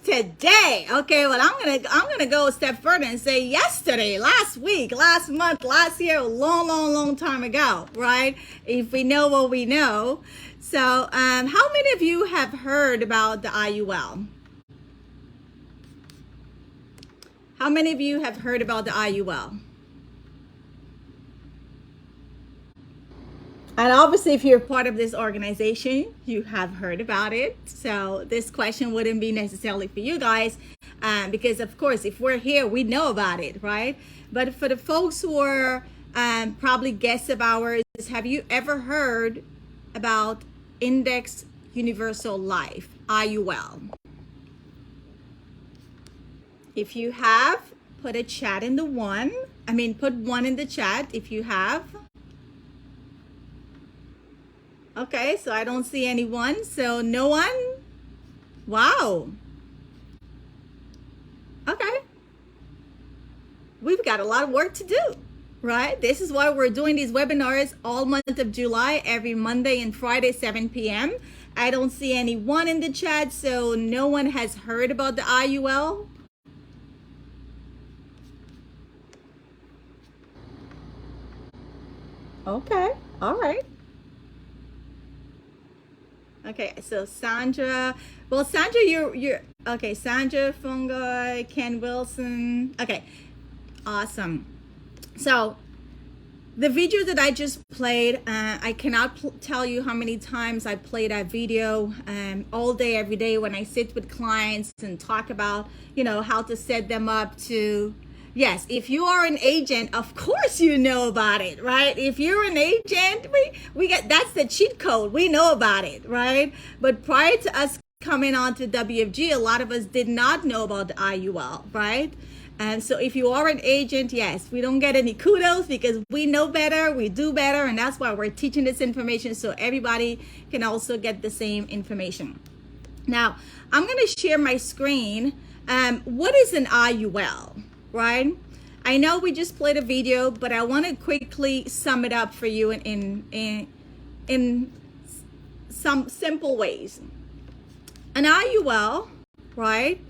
today. Okay, well, I'm gonna go a step further and say yesterday, last week, last month, last year, a long time ago, right? If we know what we know. So, how many of you have heard about the IUL? How many of you have heard about the IUL? And obviously, if you're part of this organization, you have heard about it. So this question wouldn't be necessarily for you guys, because of course, if we're here, we know about it, right? But for the folks who are probably guests of ours, have you ever heard about Index Universal Life, IUL? If you have, put a chat in the one. Put one in the chat if you have. Okay, so I don't see anyone. So no one? Wow. Okay. We've got a lot of work to do, right? This is why we're doing these webinars all month of July, every Monday and Friday, 7 p.m. I don't see anyone in the chat, so no one has heard about the IUL. Okay, all right. Okay, so Sandra, well, Sandra, you're okay. Sandra Fungoy, Ken Wilson. Okay, awesome. So the video that I just played, I cannot tell you how many times I play that video all day, every day when I sit with clients and talk about, how to set them up to. Yes, if you are an agent, of course you know about it, right? If you're an agent, we get, that's the cheat code. We know about it, right? But prior to us coming on to WFG, a lot of us did not know about the IUL, right? And so if you are an agent, yes, we don't get any kudos because we know better, we do better, and that's why we're teaching this information so everybody can also get the same information. Now, I'm going to share my screen. What is an IUL? Right? I know we just played a video, but I want to quickly sum it up for you in some simple ways. An IUL, right,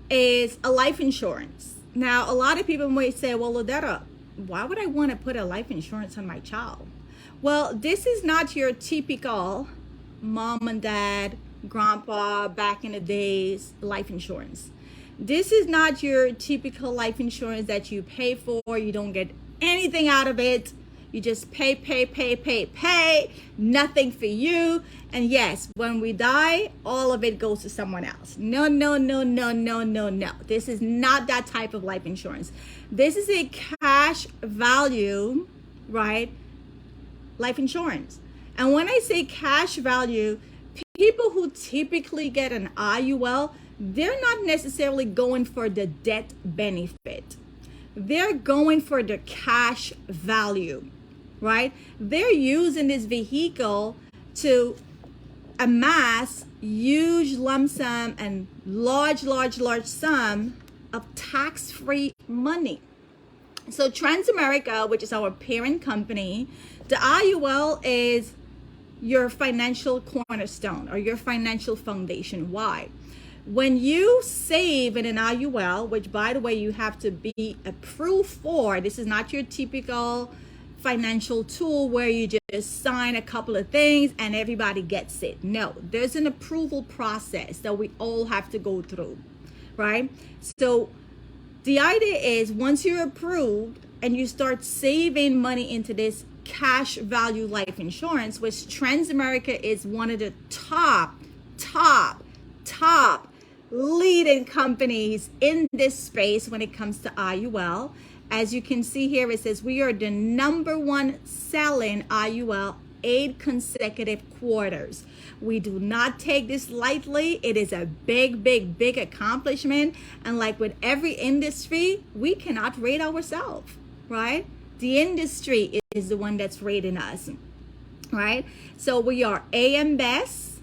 is a life insurance. Now, a lot of people might say, well, Lodetta, why would I want to put a life insurance on my child? Well, this is not your typical mom and dad, grandpa, back in the days life insurance. This is not your typical life insurance that you pay for. You don't get anything out of it. You just pay, nothing for you. And yes, when we die, all of it goes to someone else. No. This is not that type of life insurance. This is a cash value, right? Life insurance. And when I say cash value, people who typically get an IUL, they're not necessarily going for the death benefit. They're going for the cash value, right? They're using this vehicle to amass huge lump sum and large sum of tax-free money. So Transamerica, which is our parent company, the IUL is your financial cornerstone or your financial foundation. Why? When you save in an IUL, which by the way, you have to be approved for, this is not your typical financial tool where you just sign a couple of things and everybody gets it. No, there's an approval process that we all have to go through, right? So the idea is once you're approved and you start saving money into this cash value life insurance, which Transamerica is one of the top leading companies in this space when it comes to IUL. As you can see here, it says we are the #1 selling IUL 8 consecutive quarters. We do not take this lightly. It is a big accomplishment. And like with every industry, we cannot rate ourselves, right? The industry is the one that's rating us, right? So we are AM Best,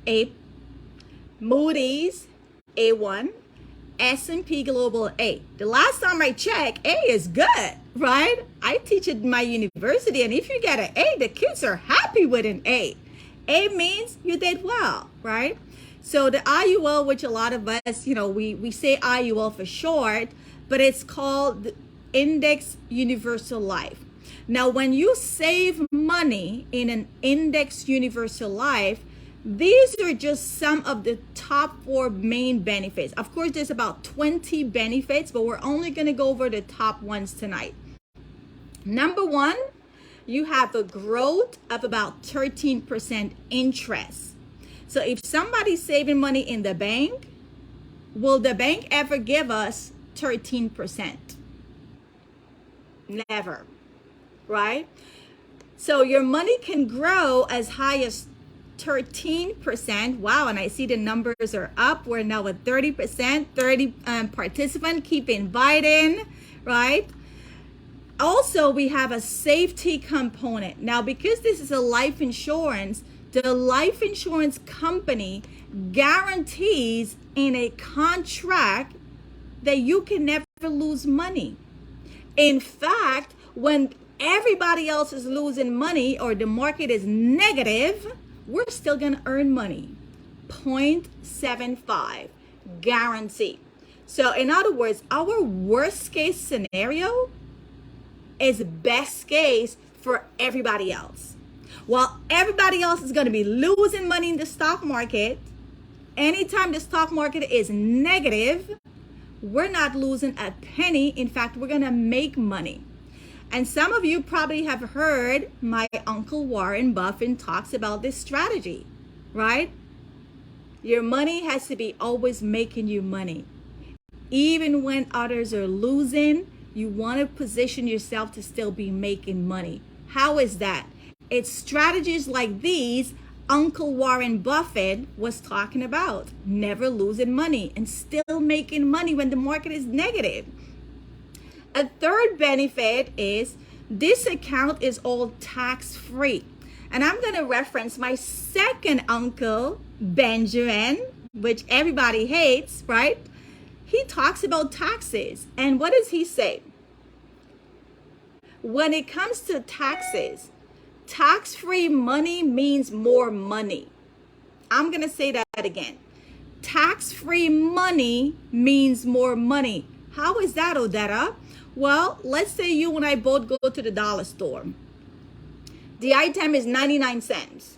A, Moody's, A1, S&P Global, A. The last time I checked, A is good, right? I teach at my university, and if you get an A, the kids are happy with an A. A means you did well, right? So the IUL, which a lot of us, we say IUL for short, but it's called the Index Universal Life. Now, when you save money in an Index Universal Life, these are just some of the top 4 main benefits. Of course, there's about 20 benefits, but we're only going to go over the top ones tonight. Number 1, you have a growth of about 13% interest. So if somebody's saving money in the bank, will the bank ever give us 13%? Never, right? So your money can grow as high as 13%. Wow, and I see the numbers are up. We're now at 30%, 30 participants. Keep inviting, right? Also, we have a safety component. Now, because this is a life insurance, the life insurance company guarantees in a contract that you can never lose money. In fact, when everybody else is losing money or the market is negative, we're still going to earn money. 0.75 guarantee. So in other words, our worst case scenario is best case for everybody else. While everybody else is going to be losing money in the stock market, anytime the stock market is negative, we're not losing a penny. In fact, we're going to make money. And some of you probably have heard my Uncle Warren Buffett talks about this strategy, right? Your money has to be always making you money. Even when others are losing, you want to position yourself to still be making money. How is that? It's strategies like these Uncle Warren Buffett was talking about. Never losing money and still making money when the market is negative. A third benefit is this account is all tax-free. And I'm going to reference my second uncle, Benjamin, which everybody hates, right? He talks about taxes. And what does he say? When it comes to taxes, tax-free money means more money. I'm going to say that again. Tax-free money means more money. How is that, Odetta? Well, let's say you and I both go to the dollar store. The item is 99 cents.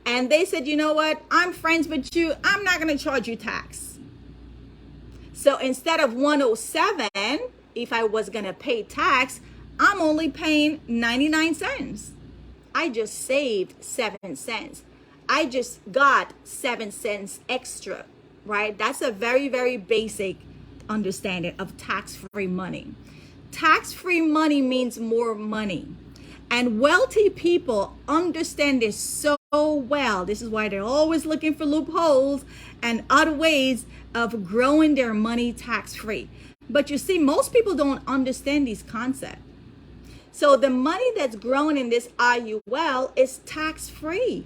And they said, you know what? I'm friends with you. I'm not going to charge you tax. So instead of 107, if I was going to pay tax, I'm only paying 99 cents. I just saved 7 cents. I just got 7 cents extra, right? That's a very, very basic understanding of tax-free money. Tax-free money means more money. And wealthy people understand this so well. This is why they're always looking for loopholes and other ways of growing their money tax-free. But you see, most people don't understand these concepts. So the money that's growing in this IUL is tax-free.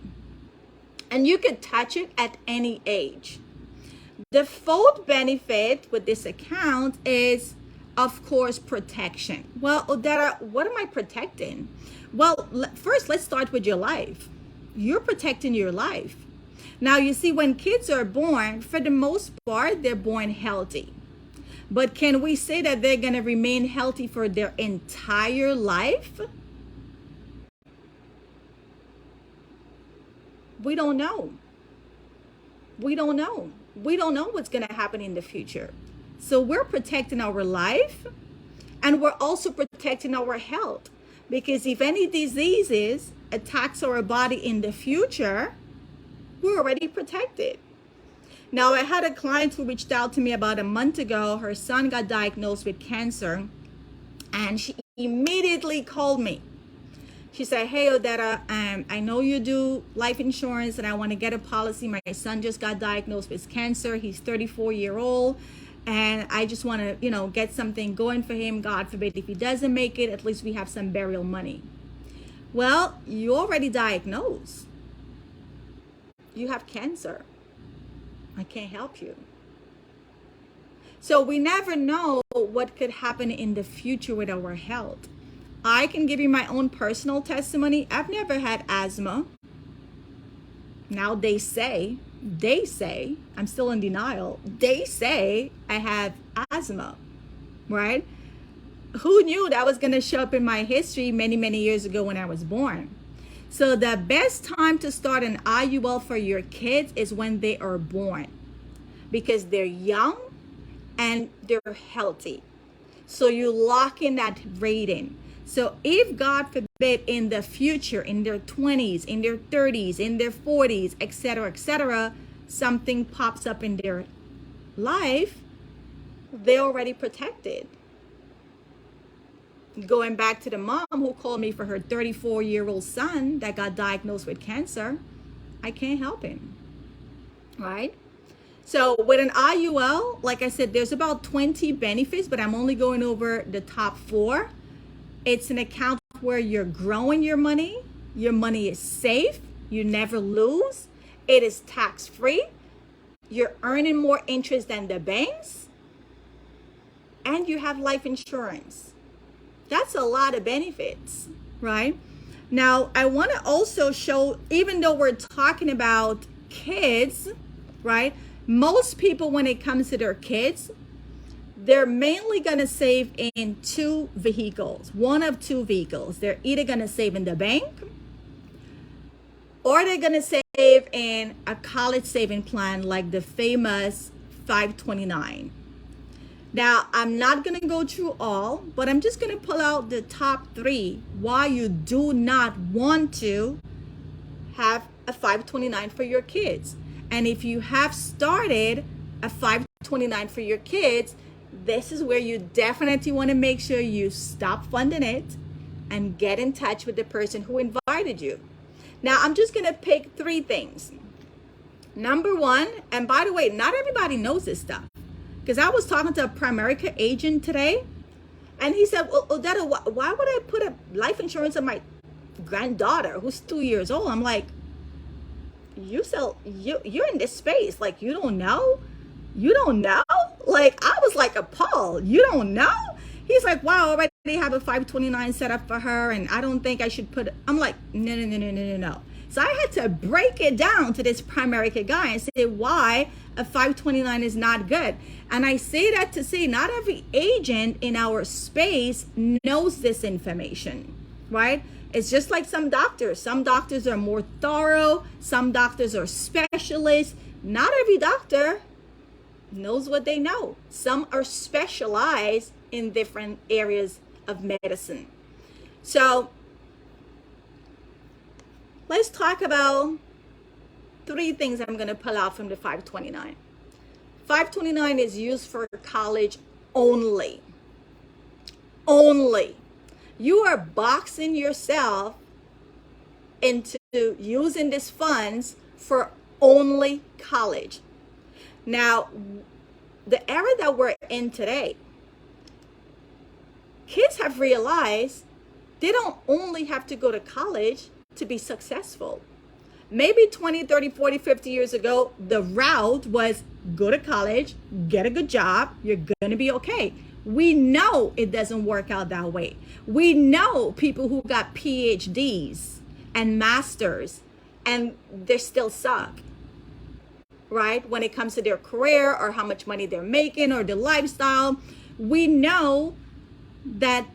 And you could touch it at any age. The fourth benefit with this account is, of course, protection. Well, Odetta, what am I protecting? Well, first, let's start with your life. You're protecting your life. Now, you see, when kids are born, for the most part, they're born healthy. But can we say that they're going to remain healthy for their entire life? We don't know. We don't know. We don't know what's going to happen in the future. So we're protecting our life and we're also protecting our health. Because if any diseases attacks our body in the future, we're already protected. Now, I had a client who reached out to me about a month ago. Her son got diagnosed with cancer and she immediately called me. She said, hey, Odetta, I know you do life insurance and I want to get a policy. My son just got diagnosed with cancer. He's 34-year-old. And I just want to, get something going for him. God forbid, if he doesn't make it, at least we have some burial money. Well, you already diagnosed. You have cancer. I can't help you. So we never know what could happen in the future with our health. I can give you my own personal testimony. I've never had asthma. Now they say, they say, I'm still in denial, they say I have asthma, right? Who knew that was going to show up in my history many, many years ago when I was born? So the best time to start an IUL for your kids is when they are born, because they're young and they're healthy. So you lock in that rating. So if God forbid in the future, in their 20s, in their 30s, in their 40s, etc., something pops up in their life, they're already protected. Going back to the mom who called me for her 34-year-old son that got diagnosed with cancer, I can't help him, right? So with an IUL, like I said, there's about 20 benefits, but I'm only going over the top 4. It's an account where you're growing your money is safe, you never lose, it is tax-free, you're earning more interest than the banks, and you have life insurance. That's a lot of benefits, right? Now, I want to also show, even though we're talking about kids, right? Most people, when it comes to their kids, they're mainly going to save in 2 vehicles, one of 2 vehicles. They're either going to save in the bank, or they're going to save in a college saving plan like the famous 529. Now, I'm not going to go through all, but I'm just going to pull out the top 3 why you do not want to have a 529 for your kids. And if you have started a 529 for your kids, this is where you definitely want to make sure you stop funding it and get in touch with the person who invited you. Now, I'm just going to pick 3 things. Number 1, and by the way, not everybody knows this stuff, because I was talking to a Primerica agent today, and he said, well, Odetta, why would I put a life insurance on my granddaughter who's 2 years old? I'm like, you're in this space, like, you don't know? Like, I was like appalled. You don't know? He's like, wow, I already have a 529 set up for her, and I don't think I should put, I'm like, no. So I had to break it down to this Primerica guy and say why a 529 is not good. And I say that to say not every agent in our space knows this information, right? It's just like some doctors. Some doctors are more thorough. Some doctors are specialists. Not every doctor knows what they know. Some are specialized in different areas of medicine. So let's talk about 3 things I'm going to pull out from the 529. 529 is used for college only. Only. You are boxing yourself into using these funds for only college. Now, the era that we're in today, kids have realized they don't only have to go to college to be successful. Maybe 20, 30, 40, 50 years ago, the route was go to college, get a good job, you're going to be okay. We know it doesn't work out that way. We know people who got PhDs and masters and they still suck, right? When it comes to their career or how much money they're making or their lifestyle, we know that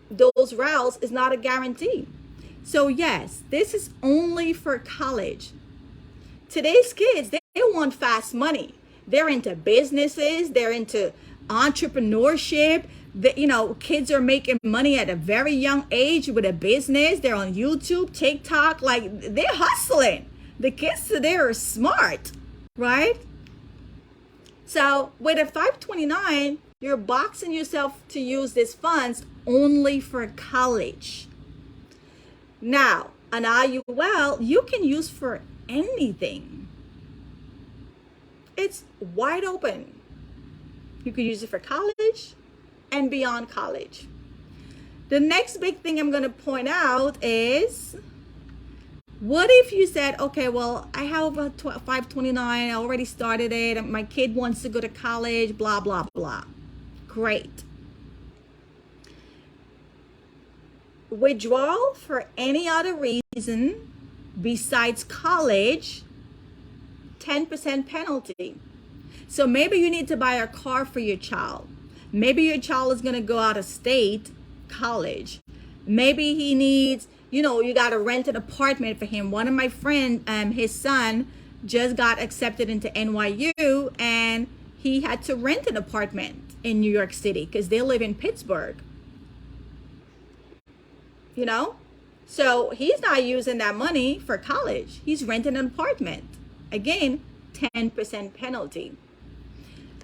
those routes is not a guarantee. So yes, this is only for college. Today's kids, they want fast money. They're into businesses. They're into entrepreneurship. Kids are making money at a very young age with a business. They're on YouTube, TikTok, like they're hustling. The kids today are smart, right? So with a 529, you're boxing yourself to use these funds only for college. Now, an IUL you can use for anything. It's wide open. You can use it for college and beyond college. The next big thing I'm going to point out is, what if you said, okay, well, I have a 529, I already started it, and my kid wants to go to college, blah, blah, blah. Great. Withdrawal for any other reason besides college 10% penalty. So maybe you need to buy a car for your child. Maybe your child is going to go out of state, college. Maybe he needs, you got to rent an apartment for him. One of my friends, his son just got accepted into NYU, and he had to rent an apartment in New York City because they live in Pittsburgh. So he's not using that money for college. He's renting an apartment. Again, 10% penalty.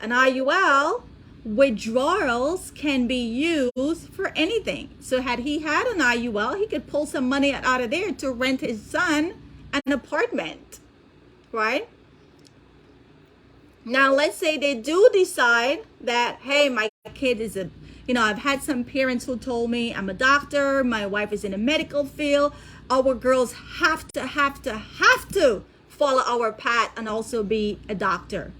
An IUL withdrawals can be used for anything. So had he had an IUL, he could pull some money out of there to rent his son an apartment, right? Now, let's say they do decide that, hey, my kid is I've had some parents who told me, I'm a doctor, my wife is in the medical field. Our girls have to follow our path and also be a doctor.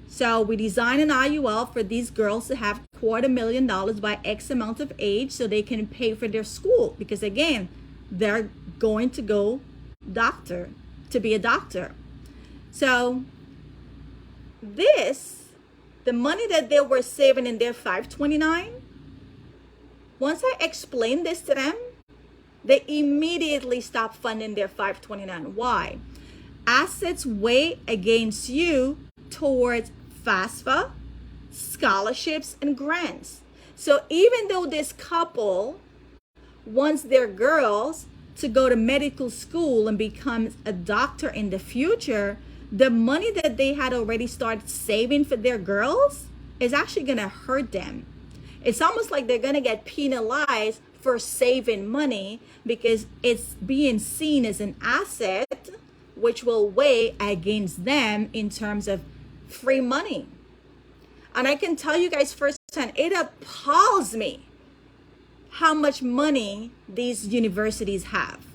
So we design an IUL for these girls to have $250,000 by X amount of age so they can pay for their school. Because again, they're going to go to be a doctor. So the money that they were saving in their 529, once I explained this to them, they immediately stopped funding their 529. Why? Assets weigh against you towards FAFSA, scholarships, and grants. So even though this couple wants their girls to go to medical school and become a doctor in the future, the money that they had already started saving for their girls is actually going to hurt them. It's almost like they're going to get penalized for saving money because it's being seen as an asset, which will weigh against them in terms of free money. And I can tell you guys firsthand, it appalls me how much money these universities have.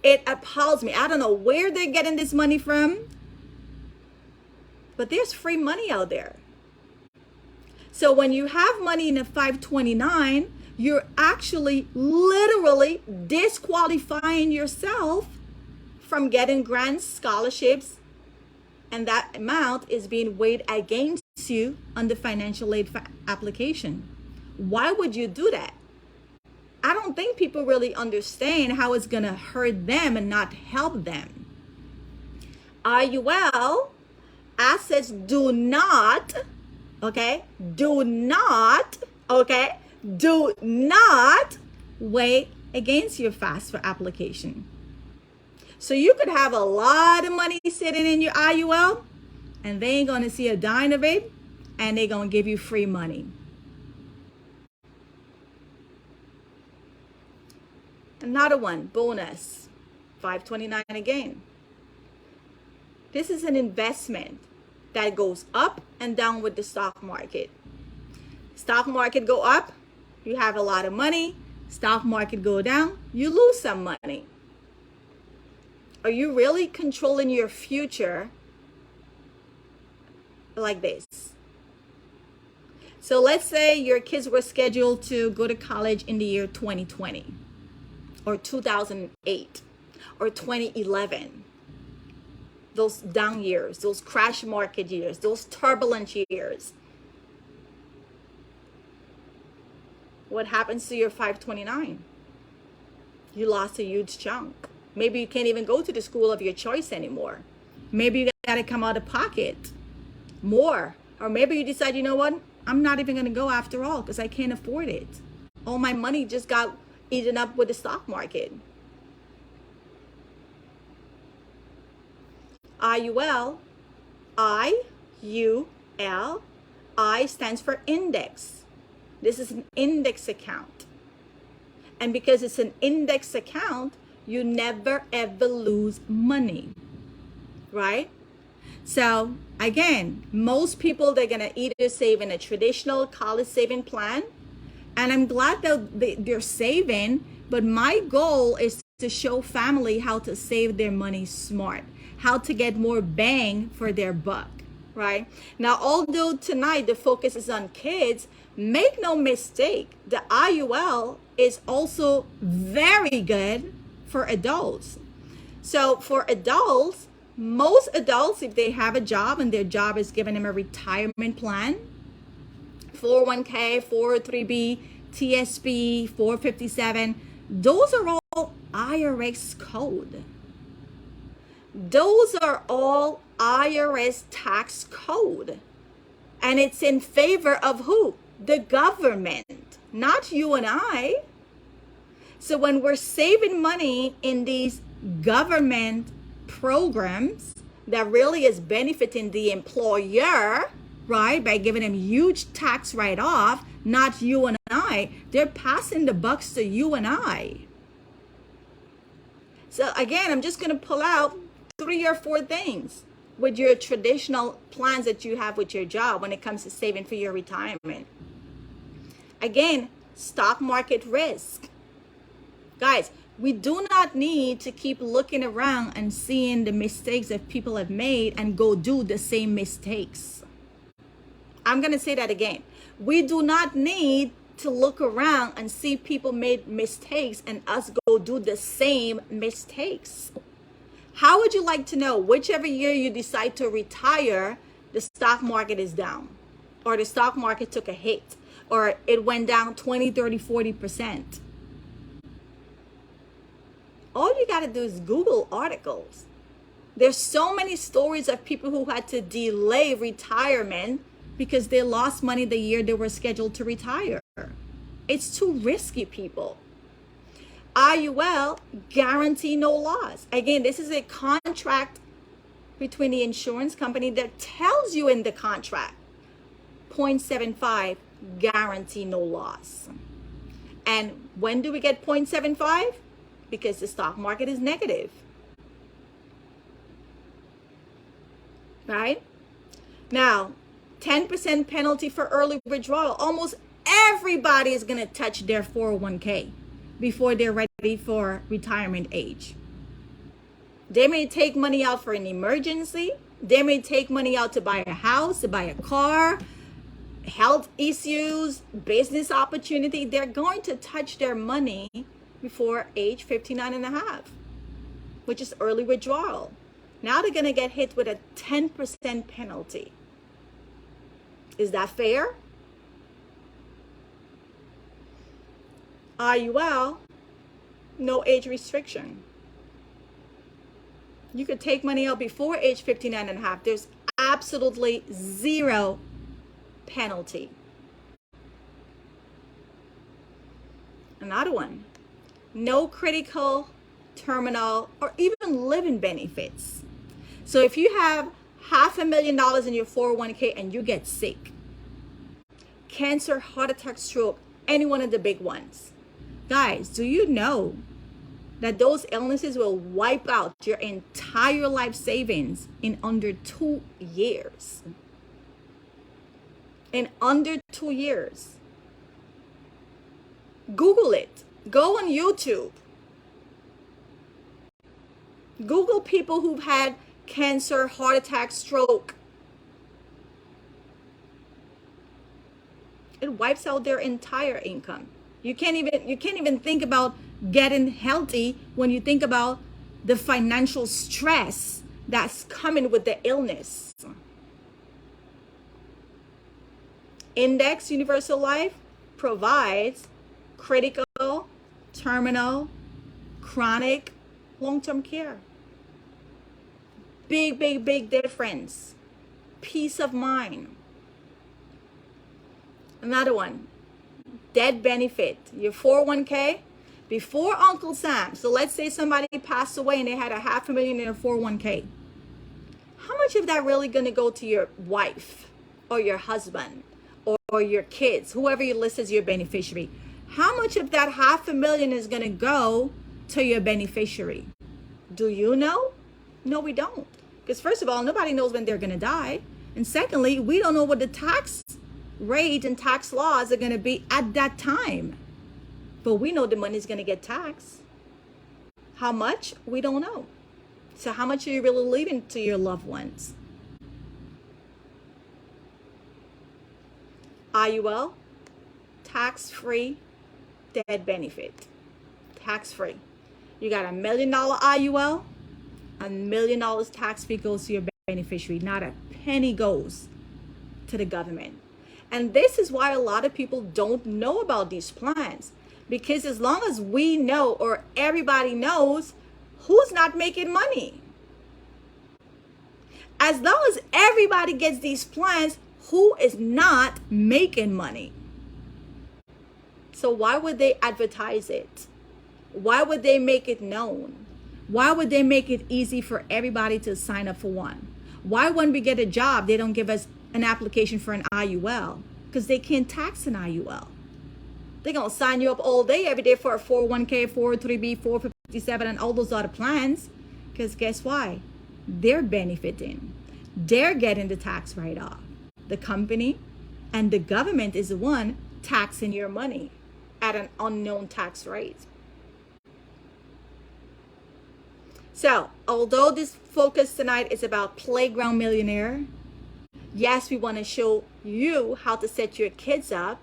It appalls me. I don't know where they're getting this money from, but there's free money out there. So when you have money in a 529, you're actually literally disqualifying yourself from getting grants, scholarships, and that amount is being weighed against you on the financial aid application. Why would you do that? I don't think people really understand how it's going to hurt them and not help them. IUL assets do not weigh against your FAFSA application. So you could have a lot of money sitting in your IUL and they ain't going to see a dime of it, and they're going to give you free money. Another one, bonus, 529 again. This is an investment that goes up and down with the stock market. Stock market go up, you have a lot of money. Stock market go down, you lose some money. Are you really controlling your future like this? So let's say your kids were scheduled to go to college in the year 2020 or 2008 or 2011. Those down years, those crash market years, those turbulent years. What happens to your 529? You lost a huge chunk. Maybe you can't even go to the school of your choice anymore. Maybe you got to come out of pocket more. Or maybe you decide, you know what? I'm not even going to go after all because I can't afford it. All my money just got eaten up with the stock market. IUL, I-U-L, I stands for index. This is an index account. And because it's an index account, you never ever lose money, right? So again, most people, they're gonna either save in a traditional college saving plan, and I'm glad that they're saving, but my goal is to show family how to save their money smart, how to get more bang for their buck, right? Now, although tonight the focus is on kids, make no mistake, the IUL is also very good for adults. So for adults, Most adults, if they have a job and their job is giving them a retirement plan, 401k, 403b, TSP, 457, those are all IRS code. Those are all IRS tax code. And it's in favor of who? The government, not you and I. So when we're saving money in these government programs that really is benefiting the employer, right, by giving them huge tax write-off, not you and I, they're passing the bucks to you and I. So again, I'm just going to pull out 3 or 4 things with your traditional plans that you have with your job when it comes to saving for your retirement. Again, stock market risk. Guys, we do not need to keep looking around and seeing the mistakes that people have made and go do the same mistakes. I'm going to say that again. We do not need to look around and see people made mistakes and us go do the same mistakes. How would you like to know whichever year you decide to retire, the stock market is down, or the stock market took a hit, or it went down 20, 30, 40%? All you got to do is Google articles. There's so many stories of people who had to delay retirement because they lost money the year they were scheduled to retire. It's too risky, people. IUL, guarantee no loss. Again, this is a contract between the insurance company that tells you in the contract, 0.75, guarantee no loss. And when do we get 0.75? Because the stock market is negative. Right? Now, 10% penalty for early withdrawal. Almost everybody is going to touch their 401k before they're ready for retirement age. They may take money out for an emergency. They may take money out to buy a house, to buy a car, health issues, business opportunity. They're going to touch their money before age 59 and a half, which is early withdrawal. Now they're going to get hit with a 10% penalty. Is that fair? IUL, no age restriction. You could take money out before age 59 and a half. There's absolutely zero penalty. Another one, no critical, terminal, or even living benefits. So if you have $500,000 in your 401k and you get sick, cancer, heart attack, stroke, any one of the big ones, guys, do you know that those illnesses will wipe out your entire life savings in under 2 years? In under 2 years. Google it. Go on YouTube. Google people who've had cancer, heart attack, stroke. It wipes out their entire income. You can't even think about getting healthy when you think about the financial stress that's coming with the illness. Index Universal Life provides critical, terminal, chronic, long-term care. Big, big, big difference. Peace of mind. Another one, death benefit. Your 401k, before Uncle Sam. So let's say somebody passed away and they had $500,000 in their 401k. How much of that really going to go to your wife or your husband or your kids, whoever you list as your beneficiary? How much of that $500,000 is going to go to your beneficiary? Do you know? No, we don't. Because first of all, nobody knows when they're going to die. And secondly, we don't know what the tax rate and tax laws are going to be at that time. But we know the money is going to get taxed. How much? We don't know. So how much are you really leaving to your loved ones? IUL, tax-free death benefit. Tax-free. You got $1 million IUL, $1 million tax free goes to your beneficiary. Not a penny goes to the government. And this is why a lot of people don't know about these plans. Because as long as we know, or everybody knows, who's not making money? As long as everybody gets these plans, who is not making money? So why would they advertise it? Why would they make it known? Why would they make it easy for everybody to sign up for one? Why, when we get a job, they don't give us an application for an IUL? Because they can't tax an IUL. They're going to sign you up all day, every day for a 401k, 403b, 457, and all those other plans. Because guess why? They're benefiting. They're getting the tax write-off. The company and the government is the one taxing your money at an unknown tax rate. So, although this focus tonight is about Playground Millionaire, yes, we want to show you how to set your kids up,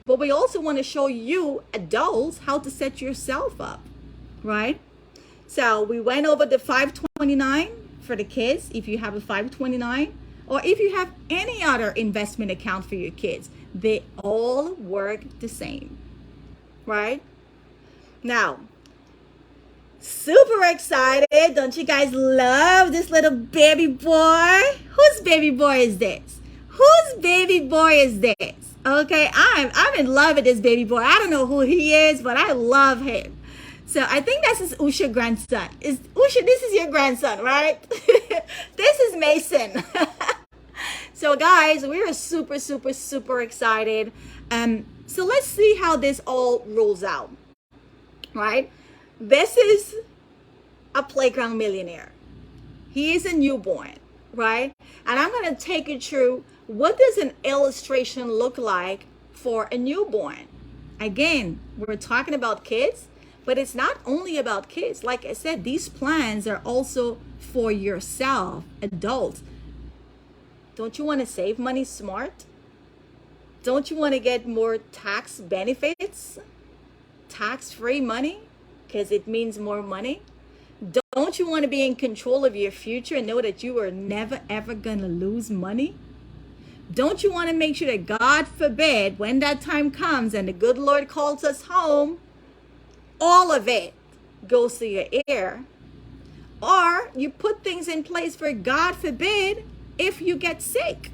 but we also want to show you adults how to set yourself up, right? So we went over the 529 for the kids, if you have a 529, or if you have any other investment account for your kids. They all work the same, right? Now, super excited. Don't you guys love this little baby boy? Whose baby boy is this? Whose baby boy is this? Okay, I'm in love with this baby boy. I don't know who he is, but I love him. So I think that's his Usha grandson. Usha, this is your grandson, right? This is Mason. So guys, we are super, super, super excited. So let's see how this all rolls out, right? This is a Playground Millionaire. He is a newborn, right? And I'm going to take you through, what does an illustration look like for a newborn? Again, we're talking about kids, but it's not only about kids. Like I said, these plans are also for yourself, adults. Don't you want to save money smart? Don't you want to get more tax benefits? Tax-free money? Because it means more money. Don't you want to be in control of your future and know that you are never ever gonna lose money? Don't you want to make sure that, God forbid, when that time comes and the good Lord calls us home, all of it goes to your heir? Or you put things in place for, God forbid, if you get sick.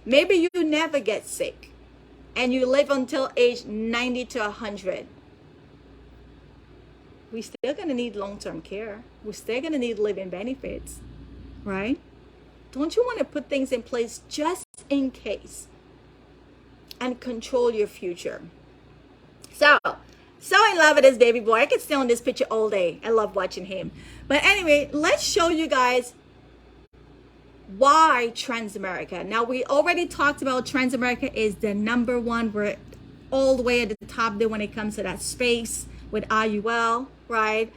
Maybe you never get sick and you live until age 90 to 100. We're still going to need long-term care. We're still going to need living benefits, right? Don't you want to put things in place just in case and control your future? So in love with this baby boy. I could stay on this picture all day. I love watching him. But anyway, let's show you guys why Transamerica. Now, we already talked about Transamerica is the number one. We're all the way at the top there when it comes to that space with IUL, right?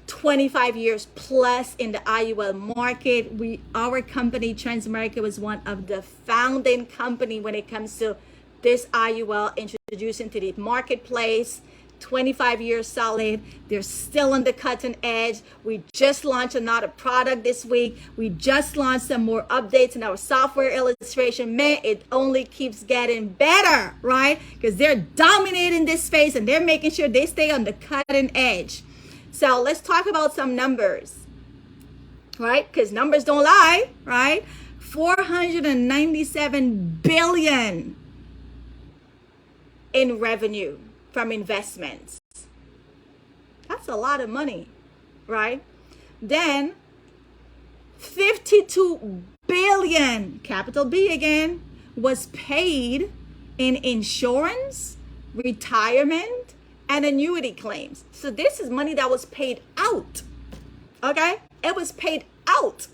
25 years plus in the IUL market. Our company, Transamerica, was one of the founding company when it comes to this IUL introduced into the marketplace. 25 years solid. They're still on the cutting edge. We just launched another product this week. We just launched some more updates in our software illustration. Man, it only keeps getting better, right? Because they're dominating this space and they're making sure they stay on the cutting edge. So let's talk about some numbers, right? Because numbers don't lie, right? 497 billion in revenue from investments. That's a lot of money, right? Then 52 billion, capital B again, was paid in insurance, retirement, and annuity claims. So this is money that was paid out. Okay? It was paid out.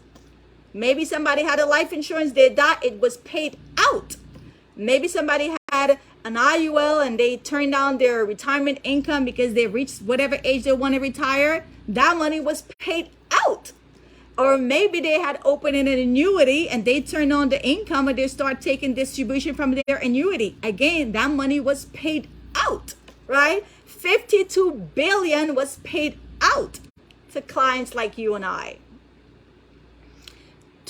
Maybe somebody had a life insurance, they died, it was paid out. Maybe somebody had an IUL and they turned down their retirement income because they reached whatever age they want to retire. That money was paid out. Or maybe they had opened an annuity and they turned on the income and they start taking distribution from their annuity. Again, that money was paid out, right? 52 billion was paid out to clients like you and I,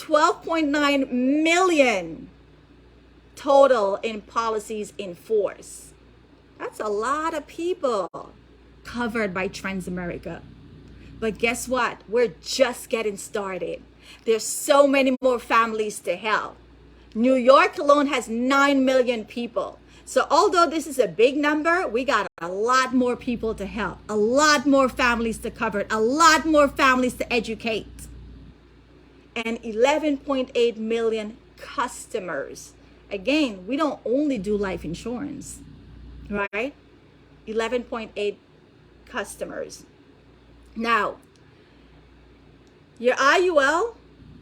12.9 million total in policies in force. That's a lot of people covered by Transamerica. But guess what? We're just getting started. There's so many more families to help. New York alone has 9 million people. So although this is a big number, we got a lot more people to help, a lot more families to cover, a lot more families to educate, and 11.8 million customers. Again, we don't only do life insurance, right? 11.8 customers. Now, your IUL,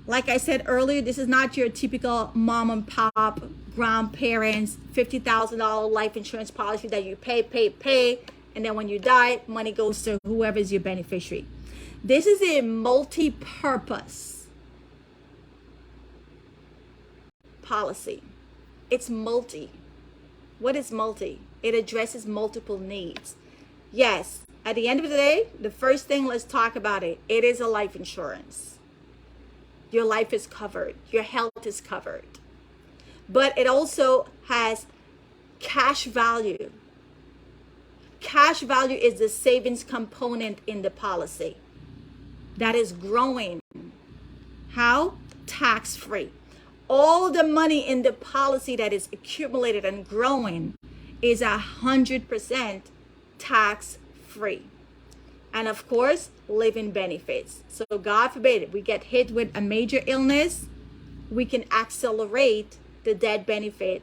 like I said earlier, this is not your typical mom and pop, grandparents, $50,000 life insurance policy that you pay, and then when you die, money goes to whoever is your beneficiary. This is a multi-purpose policy. It's multi. What is multi? It addresses multiple needs. Yes, at the end of the day, the first thing, let's talk about it. It is a life insurance. Your life is covered. Your health is covered. But it also has cash value. Cash value is the savings component in the policy that is growing. How? Tax-free. All the money in the policy that is accumulated and growing is 100% tax-free. And of course, living benefits. So God forbid, we get hit with a major illness, we can accelerate the death benefit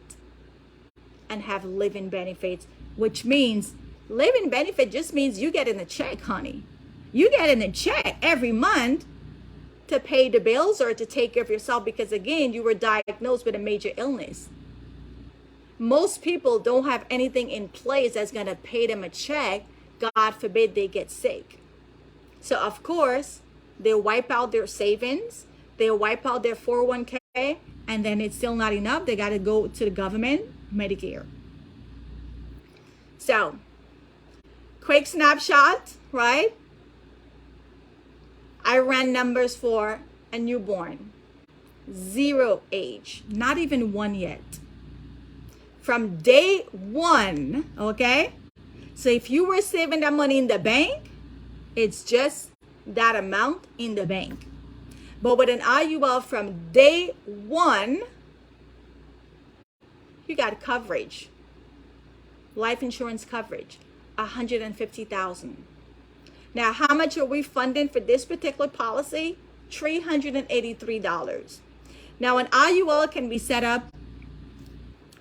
and have living benefits, which means living benefit just means you get in a check, honey. You get in a check every month to pay the bills or to take care of yourself because, again, you were diagnosed with a major illness. Most people don't have anything in place that's going to pay them a check. God forbid they get sick. So, of course, they wipe out their savings. They wipe out their 401k. And then it's still not enough. They got to go to the government, Medicare. So, quick snapshot, right? I ran numbers for a newborn. 0 age. Not even 1 yet. From day 1, okay? So if you were saving that money in the bank, it's just that amount in the bank. But with an IUL from day 1, you got coverage. Life insurance coverage, $150,000. Now, how much are we funding for this particular policy? $383. Now, an IUL can be set up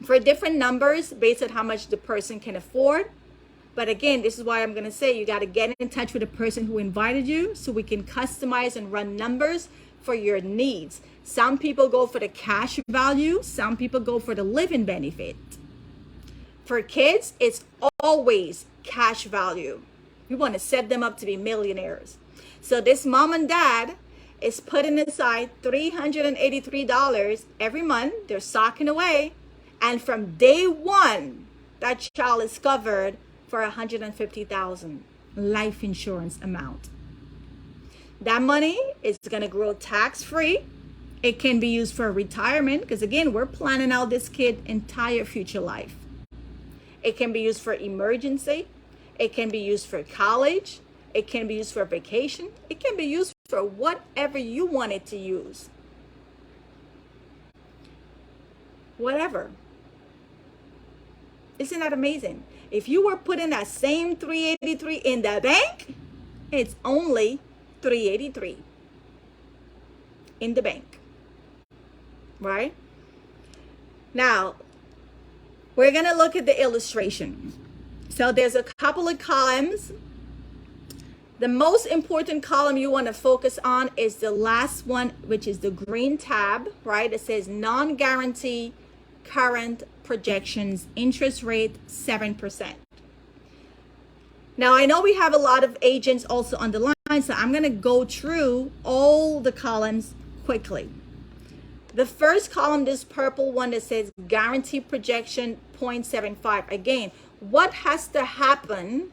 for different numbers based on how much the person can afford. But again, this is why I'm going to say you got to get in touch with the person who invited you so we can customize and run numbers for your needs. Some people go for the cash value. Some people go for the living benefit. For kids, it's always cash value. We want to set them up to be millionaires. So this mom and dad is putting aside $383 every month. They're socking away. And from day 1, that child is covered for $150,000 life insurance amount. That money is going to grow tax-free. It can be used for retirement because, again, we're planning out this kid's entire future life. It can be used for emergency. It can be used for college. It can be used for vacation. It can be used for whatever you want it to use. Whatever. Isn't that amazing? If you were putting that same $383 in the bank, it's only $383 in the bank, right? Now, we're going to look at the illustration. So there's a couple of columns. The most important column you want to focus on is the last one, which is the green tab, right? It says non-guarantee current projections, interest rate 7%. Now, I know we have a lot of agents also on the line, so I'm going to go through all the columns quickly. The first column, this purple one that says guarantee projection 0.75. Again, what has to happen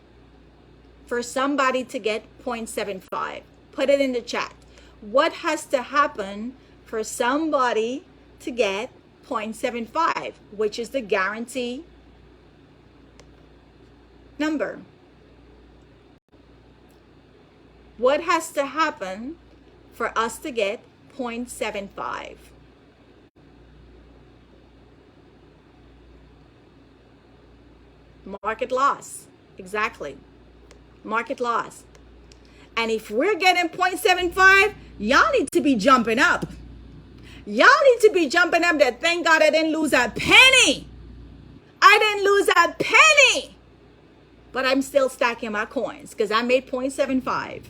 for somebody to get 0.75? Put it in the chat. What has to happen for somebody to get 0.75, which is the guarantee number? What has to happen for us to get 0.75? Market loss. Exactly. Market loss. And if we're getting 0.75, y'all need to be jumping up. Y'all need to be jumping up that thank God I didn't lose a penny. I didn't lose a penny. But I'm still stacking my coins because I made 0.75.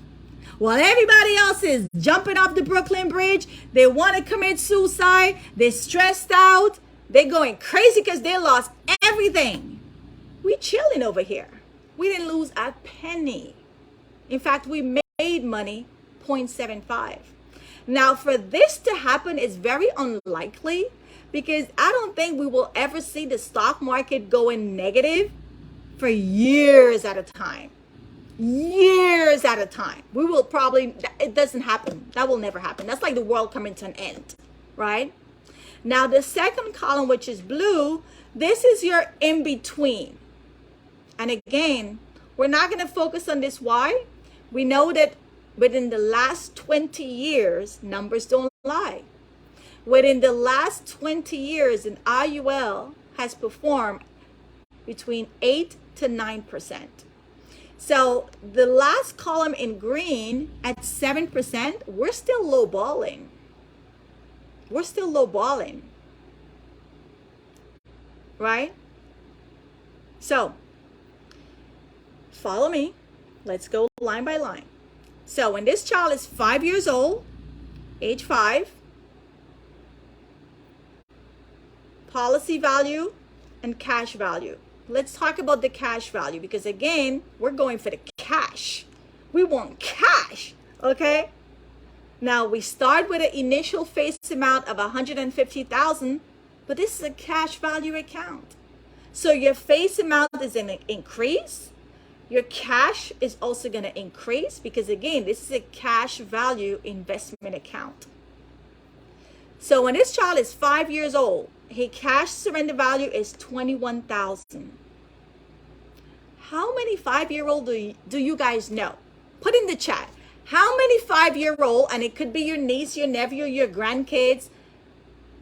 While everybody else is jumping off the Brooklyn Bridge, they want to commit suicide, they're stressed out, they're going crazy because they lost everything. We chilling over here. We didn't lose a penny. In fact, we made money, 0.75. Now, for this to happen is very unlikely because I don't think we will ever see the stock market going negative for years at a time. Years at a time. We will probably, it doesn't happen. That will never happen. That's like the world coming to an end, right? Now, the second column, which is blue, this is your in-between. And again, we're not going to focus on this. Why? We know that within the last 20 years, numbers don't lie. Within the last 20 years, an IUL has performed between 8 to 9%. So the last column in green at 7%, we're still lowballing. We're still lowballing. Right? So follow me. Let's go line by line. So when this child is 5 years old, age 5, policy value and cash value. Let's talk about the cash value because again, we're going for the cash. We want cash, okay? Now we start with an initial face amount of $150,000, but this is a cash value account. So your face amount is going to increase. Your cash is also going to increase because again, this is a cash value investment account. So when this child is 5 years old, his cash surrender value is $21,000. How many 5-year-old do you guys know? Put in the chat. How many 5-year-old, and it could be your niece, your nephew, your grandkids,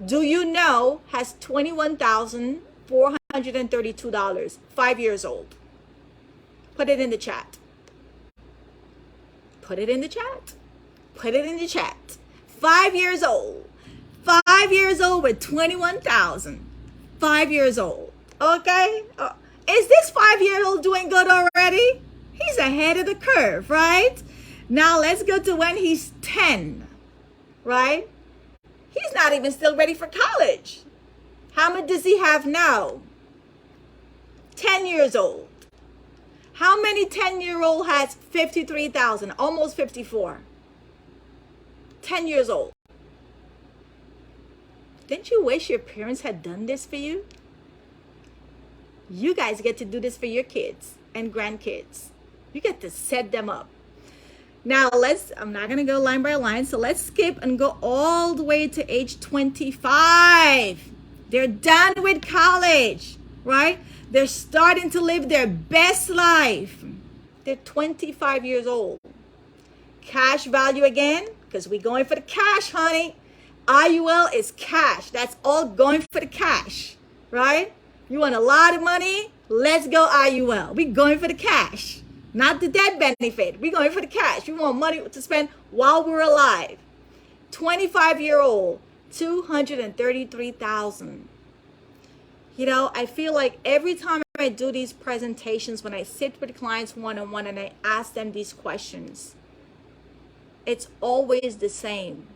do you know has $21,432, 5 years old? Put it in the chat. Put it in the chat. Put it in the chat. 5 years old. 5 years old with 21,000. 5 years old. Okay? Is this 5-year-old doing good already? He's ahead of the curve, right? Now let's go to when he's 10, right? He's not even still ready for college. How much does he have now? 10 years old. How many 10-year-old has 53,000, almost 54? 10 years old. Didn't you wish your parents had done this for you? You guys get to do this for your kids and grandkids. You get to set them up. Now I'm not going to go line by line, so let's skip and go all the way to age 25. They're done with college, right? They're starting to live their best life. They're 25 years old. Cash value again, because we're going for the cash, honey. IUL is cash. That's all going for the cash, right? You want a lot of money? Let's go IUL. We're going for the cash, not the death benefit. We're going for the cash. We want money to spend while we're alive. 25-year-old, 233,000. You know, I feel like every time I do these presentations, when I sit with clients one-on-one and I ask them these questions, it's always the same.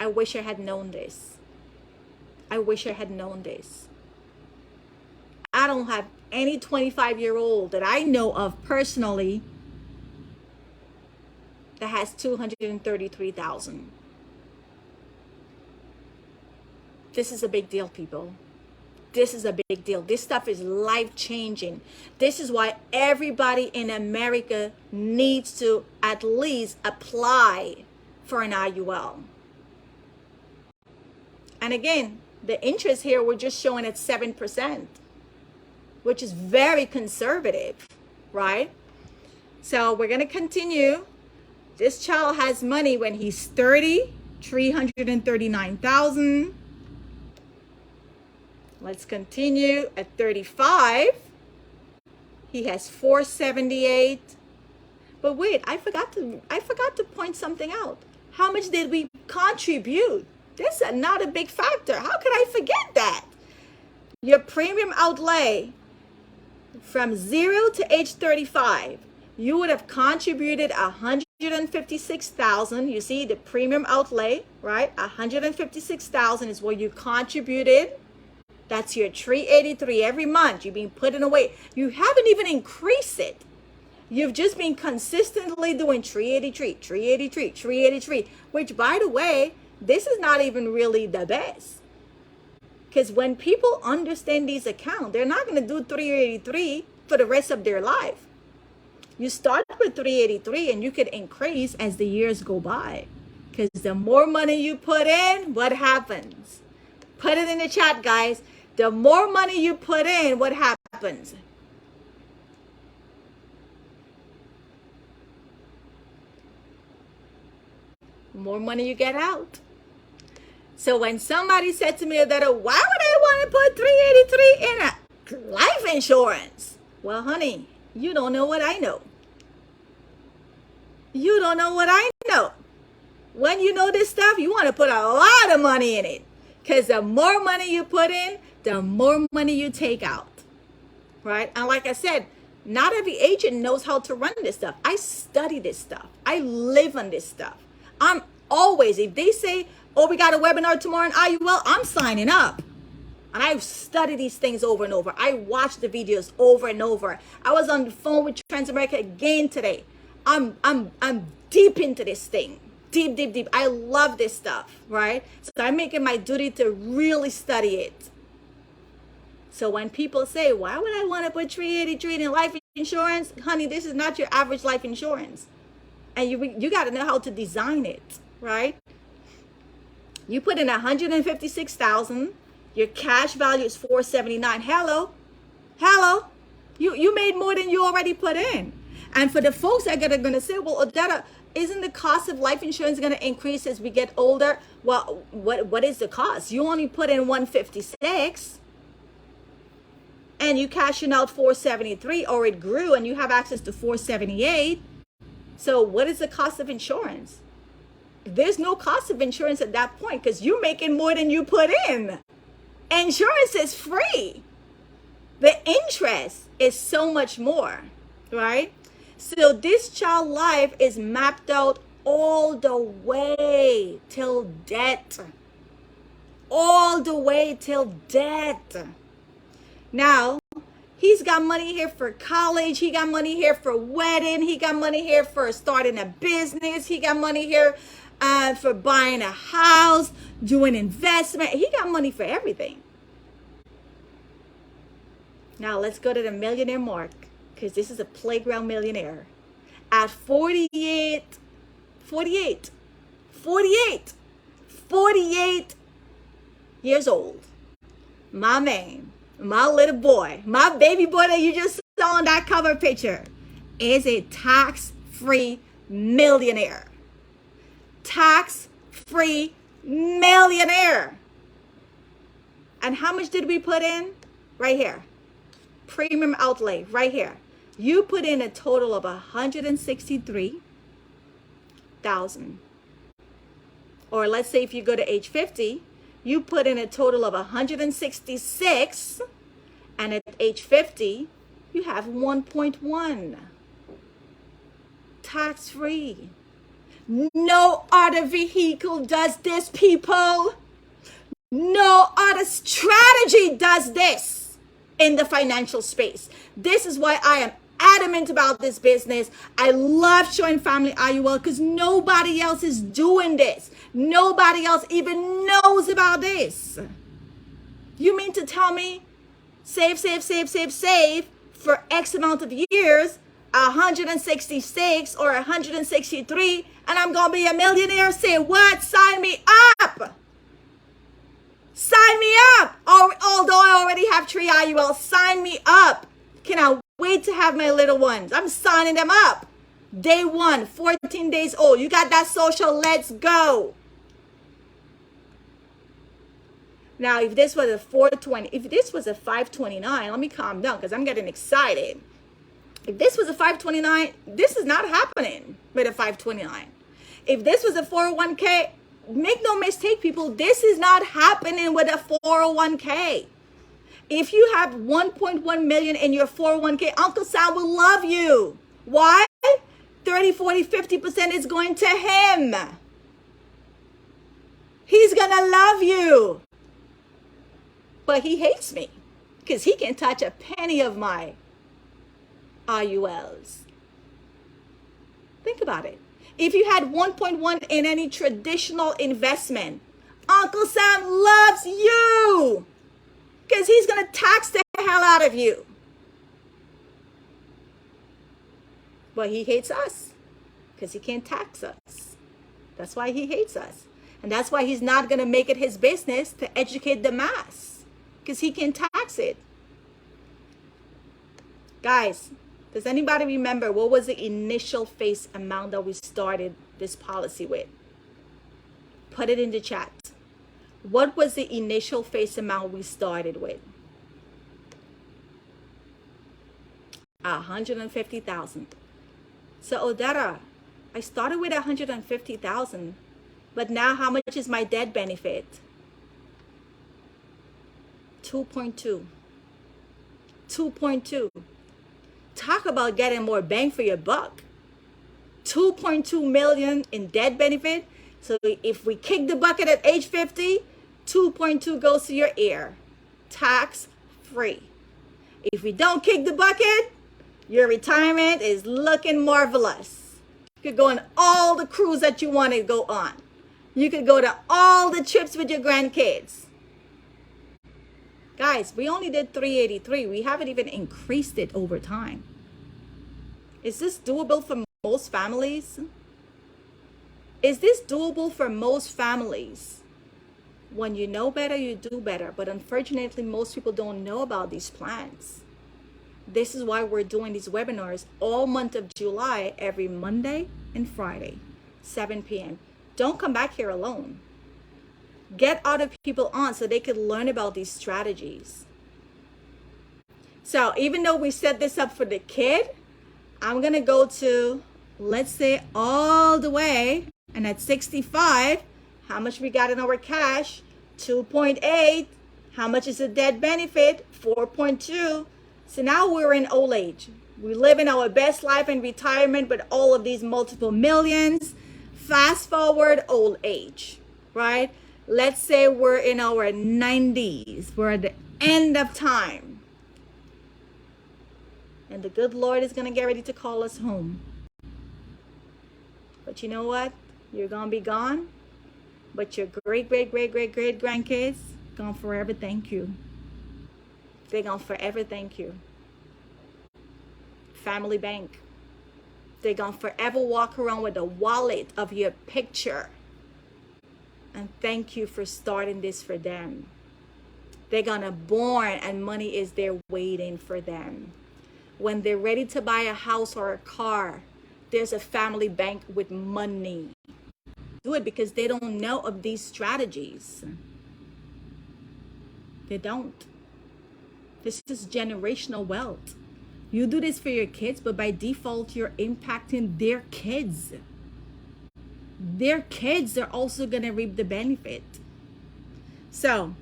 I wish I had known this. I wish I had known this. I don't have any 25-year-old that I know of personally that has 233,000. This is a big deal, people. This is a big deal. This stuff is life-changing. This is why everybody in America needs to at least apply for an IUL. And again, the interest here, we're just showing at 7%, which is very conservative, right? So we're going to continue. This child has money when he's 30, 339,000. Let's continue at 35. He has 478. But wait, I forgot to point something out. How much did we contribute? This is not a big factor. How could I forget that? Your premium outlay from 0 to age 35, you would have contributed 156,000. You see the premium outlay, right? 156,000 is what you contributed. That's your 383 every month. You've been putting away. You haven't even increased it. You've just been consistently doing 383, 383, 383, which, by the way, this is not even really the best. Because when people understand these accounts, they're not going to do 383 for the rest of their life. You start with 383 and you could increase as the years go by. Because the more money you put in, what happens? Put it in the chat, guys. The more money you put in, what happens? More money you get out. So when somebody said to me that, why would I want to put 383 in a life insurance? Well, honey, you don't know what I know. You don't know what I know. When you know this stuff, you want to put a lot of money in it. Because the more money you put in, the more money you take out. Right? And like I said, not every agent knows how to run this stuff. I study this stuff. I live on this stuff. I'm always, if they say, oh, we got a webinar tomorrow in IUL, I'm signing up. And I've studied these things over and over. I watch the videos over and over. I was on the phone with Transamerica again today. I'm deep into this thing. Deep, deep, deep. I love this stuff, right? So I'm making my duty to really study it. So when people say, why would I want to put 383 in life insurance? Honey, this is not your average life insurance. And you got to know how to design it, right? You put in 156,000. Your cash value is 479. Hello. You made more than you already put in. And for the folks that are going to say, well, Odetta, isn't the cost of life insurance going to increase as we get older? Well, what is the cost? You only put in 156 and you cashing out 473, or it grew and you have access to 478. So what is the cost of insurance? There's no cost of insurance at that point because you're making more than you put in. Insurance is free. The interest is so much more, right? So this child life is mapped out all the way till death. All the way till death. Now, he's got money here for college. He got money here for wedding. He got money here for starting a business. He got money here for buying a house, doing investment. He got money for everything. Now, let's go to the millionaire mark because this is a playground millionaire. At 48 years old, my man, my little boy, my baby boy that you just saw on that cover picture is a tax-free millionaire. Tax-free millionaire. And how much did we put in? Right here. Premium outlay, right here. You put in a total of 163,000. Or let's say if you go to age 50, you put in a total of 166, and at age 50, you have 1.1. Tax-free. No other vehicle does this, people. No other strategy does this in the financial space. This is why I am adamant about this business. I love showing family IUL because nobody else is doing this. Nobody else even knows about this. You mean to tell me save for X amount of years, 166 or 163, and I'm going to be a millionaire? Say what? Sign me up. already have 3 IUL. Sign me up. Cannot wait to have my little ones. I'm signing them up. Day 1, 14 days old. You got that social, let's go. Now, if this was a 420, if this was a 529, let me calm down because I'm getting excited. If this was a 529, this is not happening with a 529. If this was a 401k, make no mistake, people, this is not happening with a 401k. If you have 1.1 million in your 401k, Uncle Sam will love you. Why? 30, 40, 50% is going to him. He's gonna love you. But he hates me because he can't touch a penny of my IULs. Think about it. If you had 1.1 in any traditional investment, Uncle Sam loves you because he's going to tax the hell out of you. But he hates us because he can't tax us. That's why he hates us. And that's why he's not going to make it his business to educate the mass because he can tax it. Guys, does anybody remember what was the initial face amount that we started this policy with? Put it in the chat. What was the initial face amount we started with? 150,000. So Odetta, I started with 150,000, but now how much is my debt benefit? 2.2. 2.2. Talk about getting more bang for your buck. 2.2 million in debt benefit. So if we kick the bucket at age 50, 2.2 goes to your ear, tax free. If we don't kick the bucket, your retirement is looking marvelous. You could go on all the cruises that you want to go on. You could go to all the trips with your grandkids. Guys, we only did 383. We haven't even increased it over time. Is this doable for most families? Is this doable for most families? When you know better, you do better. But unfortunately, most people don't know about these plans. This is why we're doing these webinars all month of July, every Monday and Friday, 7 p.m. Don't come back here alone. Get other people on so they can learn about these strategies. So even though we set this up for the kid, I'm going to go to, let's say, all the way. And at 65, how much we got in our cash? 2.8. How much is the debt benefit? 4.2. So now we're in old age. We live in our best life in retirement with all of these multiple millions. Fast forward old age, right? Let's say we're in our 90s. We're at the end of time. And the good Lord is going to get ready to call us home. But you know what? You're going to be gone. But your great grandkids going to forever thank you. They're going to forever thank you. Family bank. They're going to forever walk around with a wallet of your picture. And thank you for starting this for them. They're going to born and money is there waiting for them. When they're ready to buy a house or a car, there's a family bank with money. Do it because they don't know of these strategies. They don't. This is generational wealth. You do this for your kids, but by default, you're impacting their kids. Their kids are also going to reap the benefit. So,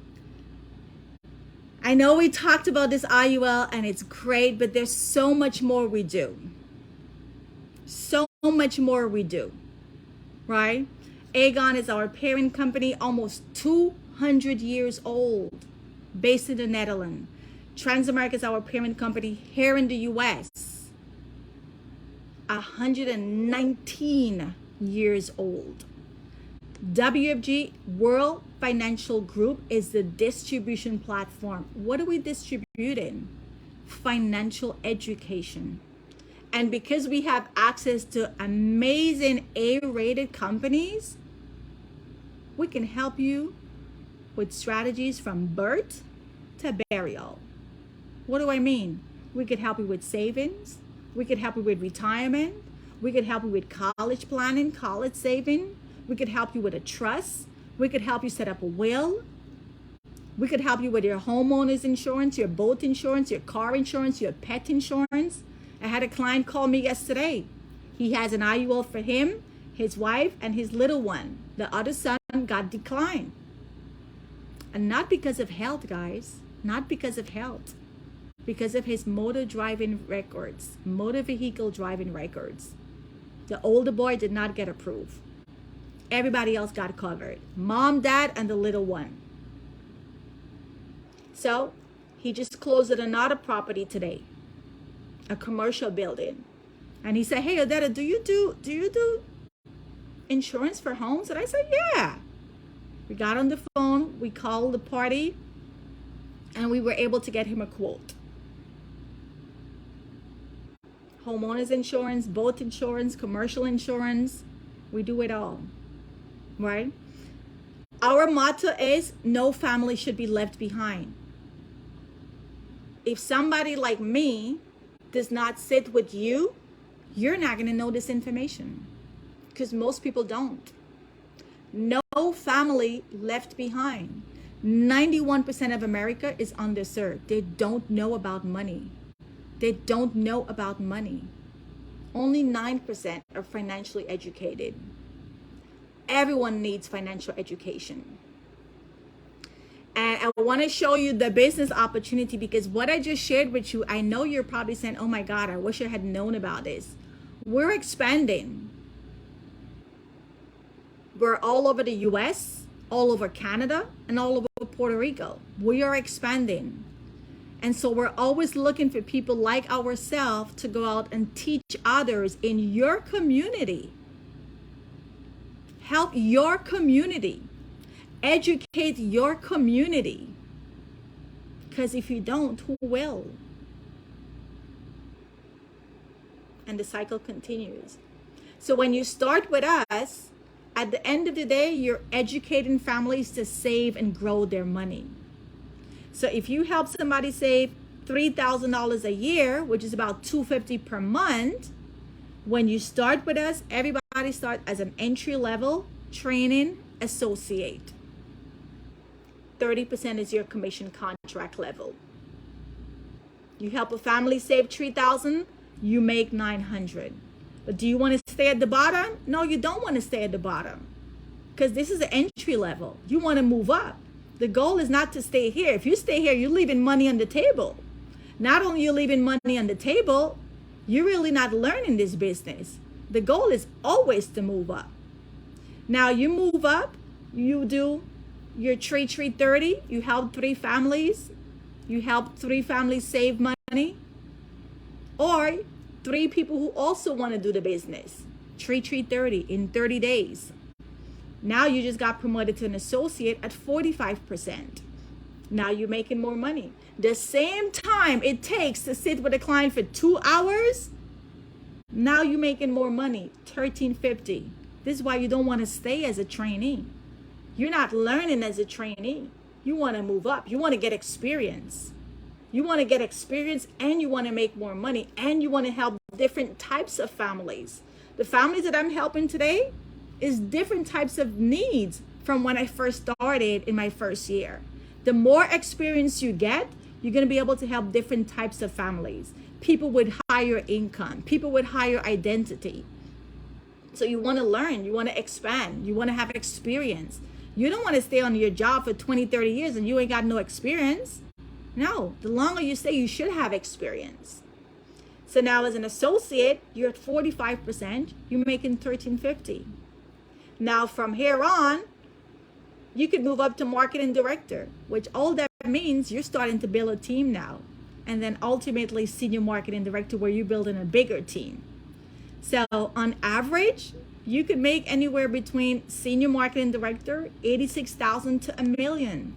I know we talked about this IUL and it's great, but there's so much more we do. So much more we do, right? Aegon is our parent company, almost 200 years old, based in the Netherlands. Transamerica is our parent company here in the US, 119 years old. WFG, World Financial Group, is the distribution platform. What are we distributing? Financial education. And because we have access to amazing A-rated companies, we can help you with strategies from birth to burial. What do I mean? We could help you with savings. We could help you with retirement. We could help you with college planning, college saving. We could help you with a trust. We could help you set up a will. We could help you with your homeowner's insurance, your boat insurance, your car insurance, your pet insurance. I had a client call me yesterday. He has an IUL for him, his wife, and his little one. The other son got declined. And not because of health, guys. Not because of health. Because of his motor driving records, motor vehicle driving records. The older boy did not get approved. Everybody else got covered. Mom, dad, and the little one. So he just closed on another property today, a commercial building. And he said, hey, Odetta, do you do insurance for homes? And I said, yeah. We got on the phone, we called the party, and we were able to get him a quote. Homeowners insurance, boat insurance, commercial insurance, we do it all, right? Our motto is no family should be left behind. If somebody like me does not sit with you, you're not going to know this information, because most people don't. No family left behind. 91% of America is underserved. They don't know about money. They don't know about money. Only 9% are financially educated. Everyone needs financial education. And I want to show you the business opportunity, because what I just shared with you, I know you're probably saying, oh my God, I wish I had known about this. We're expanding. We're all over the US, all over Canada, and all over Puerto Rico. We are expanding. And so we're always looking for people like ourselves to go out and teach others in your community. Help your community. Educate your community. Because if you don't, who will? And the cycle continues. So when you start with us, at the end of the day, you're educating families to save and grow their money. So if you help somebody save $3,000 a year, which is about $250 per month, when you start with us, everybody starts as an entry-level training associate. 30% is your commission contract level. You help a family save $3,000, you make $900. But do you want to stay at the bottom? No, you don't want to stay at the bottom, because this is an entry level. You want to move up. The goal is not to stay here. If you stay here, you're leaving money on the table. Not only are you leaving money on the table, you're really not learning this business. The goal is always to move up. Now you move up, you do your 3-3-30, you help 3 families, you help 3 families save money, or 3 people who also want to do the business. 3-3-30 in 30 days. Now you just got promoted to an associate at 45%. Now you're making more money. The same time it takes to sit with a client for 2 hours, now you're making more money, $13.50. This is why you don't want to stay as a trainee. You're not learning as a trainee. You want to move up. You want to get experience. You want to get experience, and you want to make more money, and you want to help different types of families. The families that I'm helping today is different types of needs from when I first started in my first year. The more experience you get, you're going to be able to help different types of families. People with higher income, people with higher identity. So you want to learn, you want to expand, you want to have experience. You don't want to stay on your job for 20, 30 years and you ain't got no experience. No, the longer you stay, you should have experience. So now as an associate, you're at 45%, you're making $13.50. Now from here on, you could move up to marketing director, which all that means you're starting to build a team now. And then ultimately senior marketing director, where you're building a bigger team. So on average, you could make anywhere between senior marketing director, $86,000 to $1 million.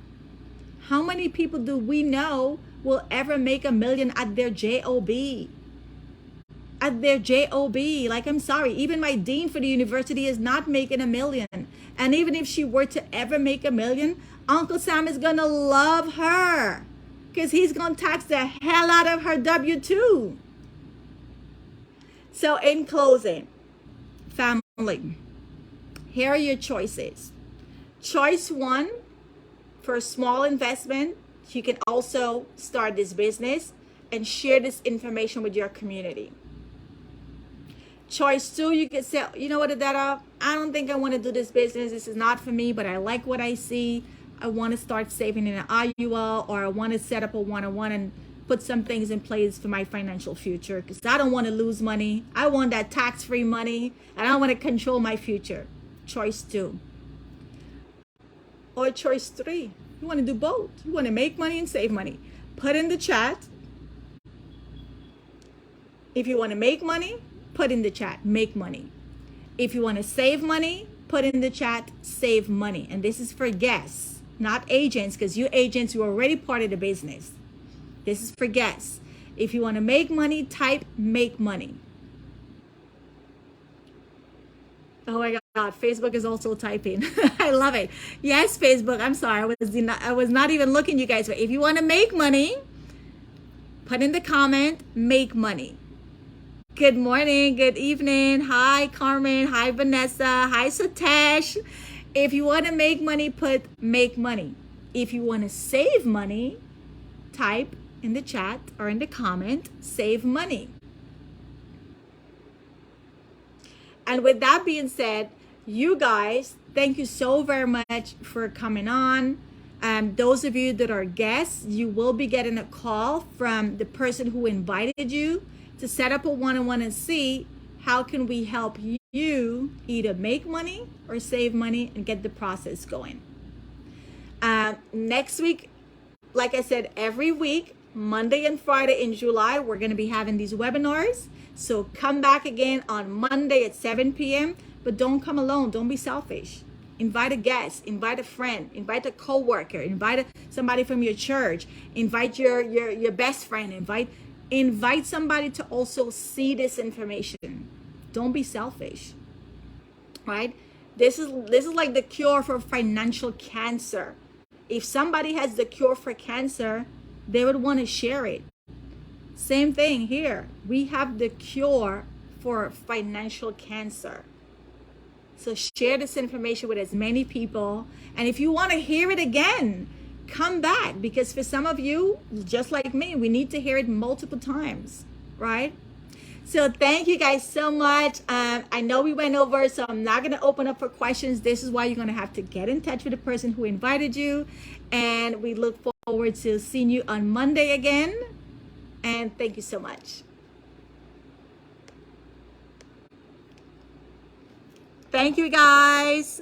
How many people do we know will ever make $1 million at their job? At their job, like, I'm sorry, even my dean for the university is not making $1 million. And even if she were to ever make $1 million, Uncle Sam is gonna love her. because he's going to tax the hell out of her W-2. So in closing, family, here are your choices. Choice one, for a small investment, you can also start this business and share this information with your community. Choice two, you can say, you know what, Adetta, I don't think I want to do this business. This is not for me, but I like what I see. I want to start saving in an IUL, or I want to set up a one-on-one and put some things in place for my financial future, because I don't want to lose money. I want that tax-free money, and I want to control my future. Choice two. Or choice three, you want to do both. You want to make money and save money. Put in the chat. If you want to make money, put in the chat, make money. If you want to save money, put in the chat, save money. And this is for guests, not agents, because you agents, you're already part of the business. This is for guests. If you want to make money, type make money. Oh my God, Facebook is also typing. I love it. Yes, Facebook, I'm sorry. I was not even looking, you guys. But if you want to make money, put in the comment, make money. Good morning, good evening. Hi, Carmen. Hi, Vanessa. Hi, Satesh. If you want to make money, put make money. If you want to save money, type in the chat or in the comment, save money. And with that being said, you guys, thank you so very much for coming on. Those of you that are guests, you will be getting a call from the person who invited you to set up a one-on-one and see how can we help you either make money or save money and get the process going. Next week, like I said, every week, Monday and Friday in July, we're going to be having these webinars. So come back again on Monday at 7 p.m. But don't come alone. Don't be selfish. Invite a guest, invite a friend, invite a coworker, invite somebody from your church, invite your best friend, invite somebody to also see this information. Don't be selfish, right? This is like the cure for financial cancer. If somebody has the cure for cancer, they would want to share it. Same thing here. We have the cure for financial cancer. So share this information with as many people. And if you want to hear it again, come back, because for some of you, just like me, we need to hear it multiple times, right? So thank you guys so much. I know we went over, so I'm not going to open up for questions. This is why you're going to have to get in touch with the person who invited you. And we look forward to seeing you on Monday again. And thank you so much. Thank you, guys.